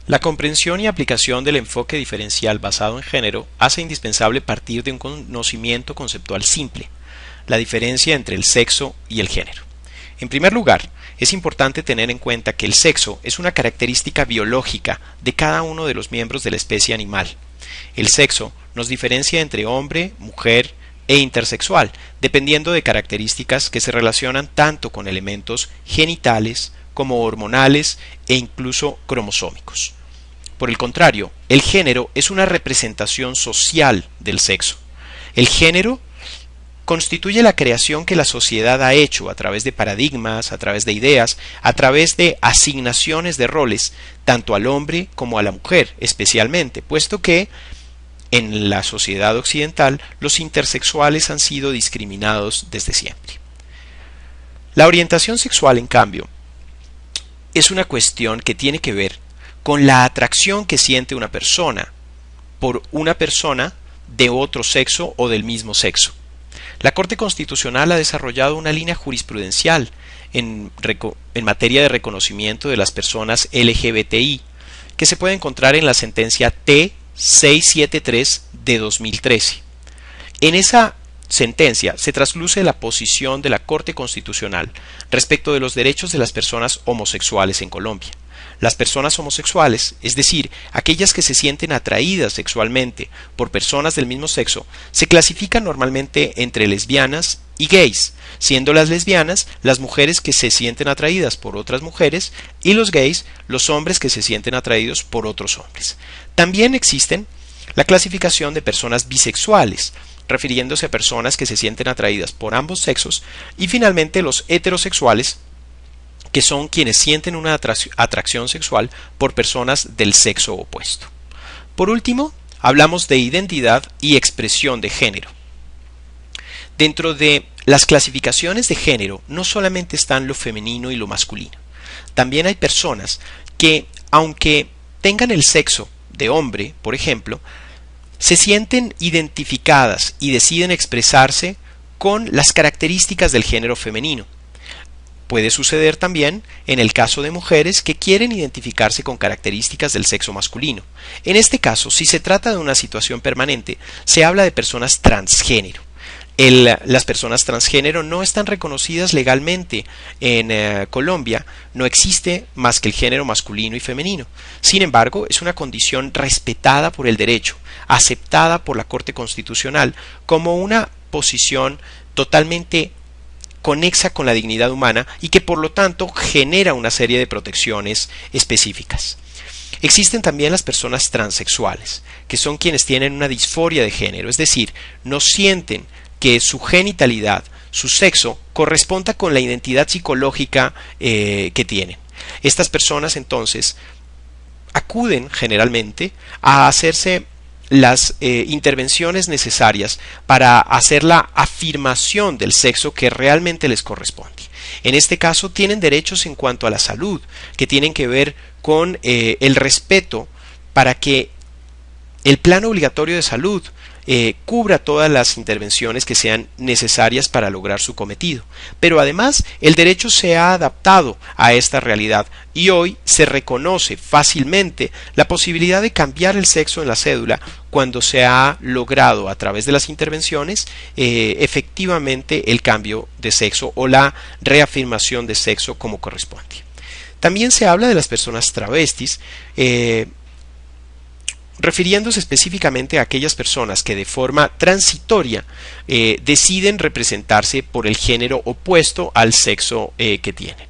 La comprensión y aplicación del enfoque diferencial basado en género hace indispensable partir de un conocimiento conceptual simple, la diferencia entre el sexo y el género. En primer lugar, es importante tener en cuenta que el sexo es una característica biológica de cada uno de los miembros de la especie animal. El sexo nos diferencia entre hombre, mujer e intersexual, dependiendo de características que se relacionan tanto con elementos genitales como hormonales e incluso cromosómicos. Por el contrario, el género es una representación social del sexo. El género constituye la creación que la sociedad ha hecho a través de paradigmas, a través de ideas, a través de asignaciones de roles, tanto al hombre como a la mujer, especialmente, puesto que en la sociedad occidental los intersexuales han sido discriminados desde siempre. La orientación sexual, en cambio, es una cuestión que tiene que ver con la atracción que siente una persona por una persona de otro sexo o del mismo sexo. La Corte Constitucional ha desarrollado una línea jurisprudencial en materia de reconocimiento de las personas LGBTI, que se puede encontrar en la sentencia T-673 de 2013. En esa sentencia se trasluce la posición de la Corte Constitucional respecto de los derechos de las personas homosexuales en Colombia. Las personas homosexuales, es decir, aquellas que se sienten atraídas sexualmente por personas del mismo sexo, se clasifican normalmente entre lesbianas y gays, siendo las lesbianas las mujeres que se sienten atraídas por otras mujeres y los gays los hombres que se sienten atraídos por otros hombres. También existen la clasificación de personas bisexuales, refiriéndose a personas que se sienten atraídas por ambos sexos, y finalmente los heterosexuales, que son quienes sienten una atracción sexual por personas del sexo opuesto. Por último, hablamos de identidad y expresión de género. Dentro de las clasificaciones de género no solamente están lo femenino y lo masculino. También hay personas que, aunque tengan el sexo de hombre, por ejemplo, se sienten identificadas y deciden expresarse con las características del género femenino. Puede suceder también en el caso de mujeres que quieren identificarse con características del sexo masculino. En este caso, si se trata de una situación permanente, se habla de personas transgénero. Las personas transgénero no están reconocidas legalmente en Colombia, no existe más que el género masculino y femenino. Sin embargo, es una condición respetada por el derecho, aceptada por la Corte Constitucional como una posición totalmente conexa con la dignidad humana y que por lo tanto genera una serie de protecciones específicas. Existen también las personas transexuales, que son quienes tienen una disforia de género, es decir, no sienten que su genitalidad, su sexo, corresponda con la identidad psicológica que tienen. Estas personas entonces acuden generalmente a hacerse las intervenciones necesarias para hacer la afirmación del sexo que realmente les corresponde. En este caso tienen derechos en cuanto a la salud, que tienen que ver con el respeto para que el plan obligatorio de salud cubra todas las intervenciones que sean necesarias para lograr su cometido. Pero además el derecho se ha adaptado a esta realidad y hoy se reconoce fácilmente la posibilidad de cambiar el sexo en la cédula cuando se ha logrado a través de las intervenciones efectivamente el cambio de sexo o la reafirmación de sexo como corresponde. También se habla de las personas travestis, refiriéndose específicamente a aquellas personas que de forma transitoria deciden representarse por el género opuesto al sexo que tienen.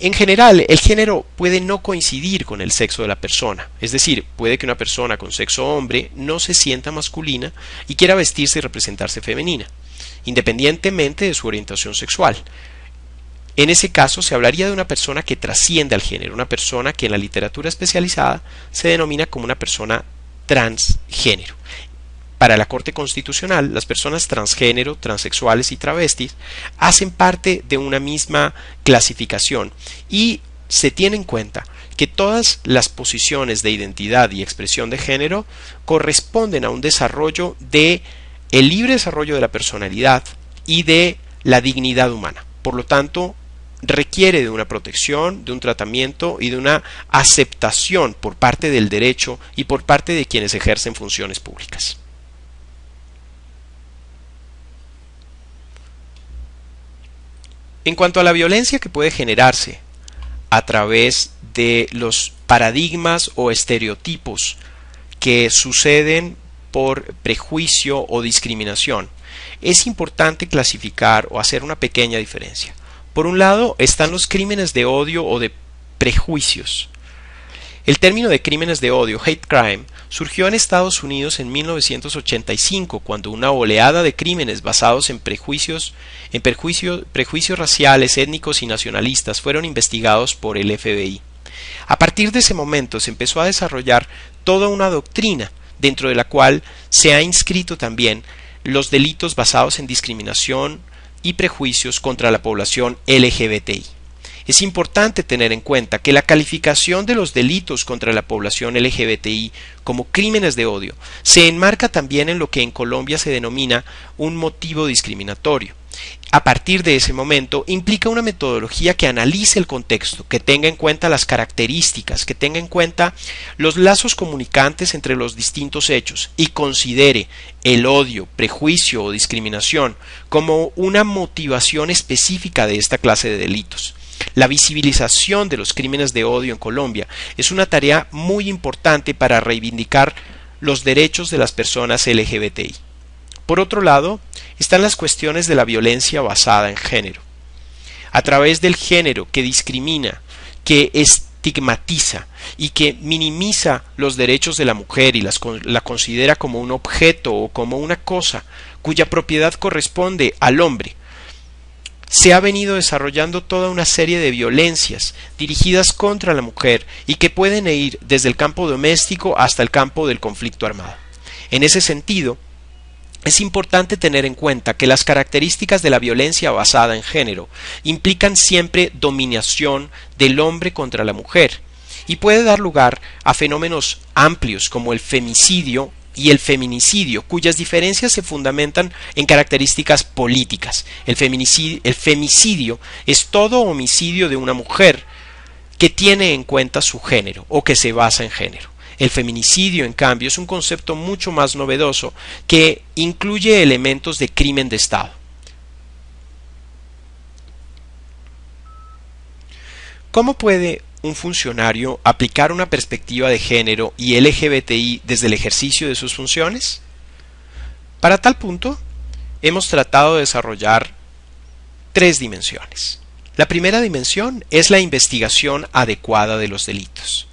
En general, el género puede no coincidir con el sexo de la persona, es decir, puede que una persona con sexo hombre no se sienta masculina y quiera vestirse y representarse femenina, independientemente de su orientación sexual. En ese caso se hablaría de una persona que trasciende al género, una persona que en la literatura especializada se denomina como una persona transgénero. Para la Corte Constitucional, las personas transgénero, transexuales y travestis hacen parte de una misma clasificación y se tiene en cuenta que todas las posiciones de identidad y expresión de género corresponden a un desarrollo de el libre desarrollo de la personalidad y de la dignidad humana. Por lo tanto, requiere de una protección, de un tratamiento y de una aceptación por parte del derecho y por parte de quienes ejercen funciones públicas. En cuanto a la violencia que puede generarse a través de los paradigmas o estereotipos que suceden por prejuicio o discriminación, es importante clasificar o hacer una pequeña diferencia. Por un lado están los crímenes de odio o de prejuicios. El término de crímenes de odio, hate crime, surgió en Estados Unidos en 1985, cuando una oleada de crímenes basados en prejuicios raciales, étnicos y nacionalistas fueron investigados por el FBI. A partir de ese momento se empezó a desarrollar toda una doctrina dentro de la cual se ha inscrito también los delitos basados en discriminación y prejuicios contra la población LGBTI. Es importante tener en cuenta que la calificación de los delitos contra la población LGBTI como crímenes de odio se enmarca también en lo que en Colombia se denomina un motivo discriminatorio. A partir de ese momento implica una metodología que analice el contexto, que tenga en cuenta las características, que tenga en cuenta los lazos comunicantes entre los distintos hechos y considere el odio, prejuicio o discriminación como una motivación específica de esta clase de delitos. La visibilización de los crímenes de odio en Colombia es una tarea muy importante para reivindicar los derechos de las personas LGBTI. Por otro lado, están las cuestiones de la violencia basada en género. A través del género que discrimina, que estigmatiza y que minimiza los derechos de la mujer y la considera como un objeto o como una cosa cuya propiedad corresponde al hombre, se ha venido desarrollando toda una serie de violencias dirigidas contra la mujer y que pueden ir desde el campo doméstico hasta el campo del conflicto armado. En ese sentido, es importante tener en cuenta que las características de la violencia basada en género implican siempre dominación del hombre contra la mujer y puede dar lugar a fenómenos amplios como el femicidio y el feminicidio, cuyas diferencias se fundamentan en características políticas. El femicidio es todo homicidio de una mujer que tiene en cuenta su género o que se basa en género. El feminicidio, en cambio, es un concepto mucho más novedoso que incluye elementos de crimen de Estado. ¿Cómo puede un funcionario aplicar una perspectiva de género y LGBTI desde el ejercicio de sus funciones? Para tal punto, hemos tratado de desarrollar tres dimensiones. La primera dimensión es la investigación adecuada de los delitos.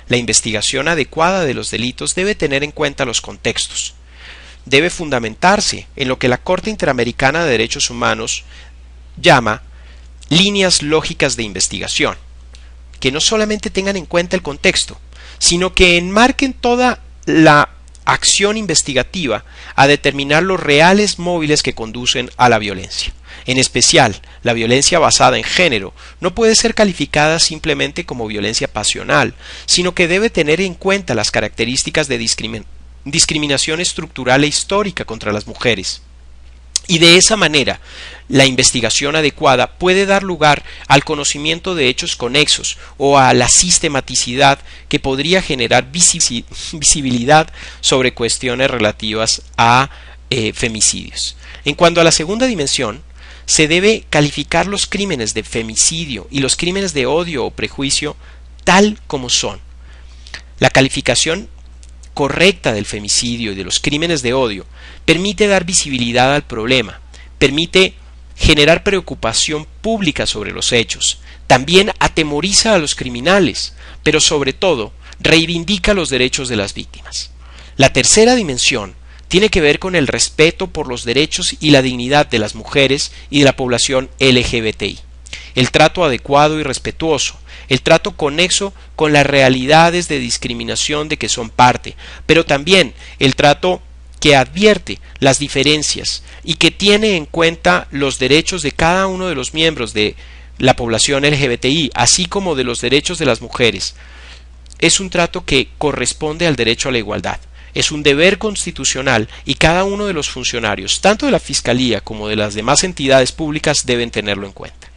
La investigación adecuada de los delitos debe tener en cuenta los contextos. Debe fundamentarse en lo que la Corte Interamericana de Derechos Humanos llama líneas lógicas de investigación, que no solamente tengan en cuenta el contexto, sino que enmarquen toda la acción investigativa a determinar los reales móviles que conducen a la violencia. En especial, la violencia basada en género no puede ser calificada simplemente como violencia pasional, sino que debe tener en cuenta las características de discriminación estructural e histórica contra las mujeres. Y de esa manera, la investigación adecuada puede dar lugar al conocimiento de hechos conexos o a la sistematicidad que podría generar visibilidad sobre cuestiones relativas a femicidios. En cuanto a la segunda dimensión, se debe calificar los crímenes de femicidio y los crímenes de odio o prejuicio tal como son. La calificación correcta del femicidio y de los crímenes de odio permite dar visibilidad al problema, permite generar preocupación pública sobre los hechos, también atemoriza a los criminales, pero sobre todo reivindica los derechos de las víctimas. La tercera dimensión tiene que ver con el respeto por los derechos y la dignidad de las mujeres y de la población LGBTI. El trato adecuado y respetuoso, el trato conexo con las realidades de discriminación de que son parte, pero también el trato que advierte las diferencias y que tiene en cuenta los derechos de cada uno de los miembros de la población LGBTI, así como de los derechos de las mujeres. Es un trato que corresponde al derecho a la igualdad. Es un deber constitucional y cada uno de los funcionarios, tanto de la Fiscalía como de las demás entidades públicas, deben tenerlo en cuenta.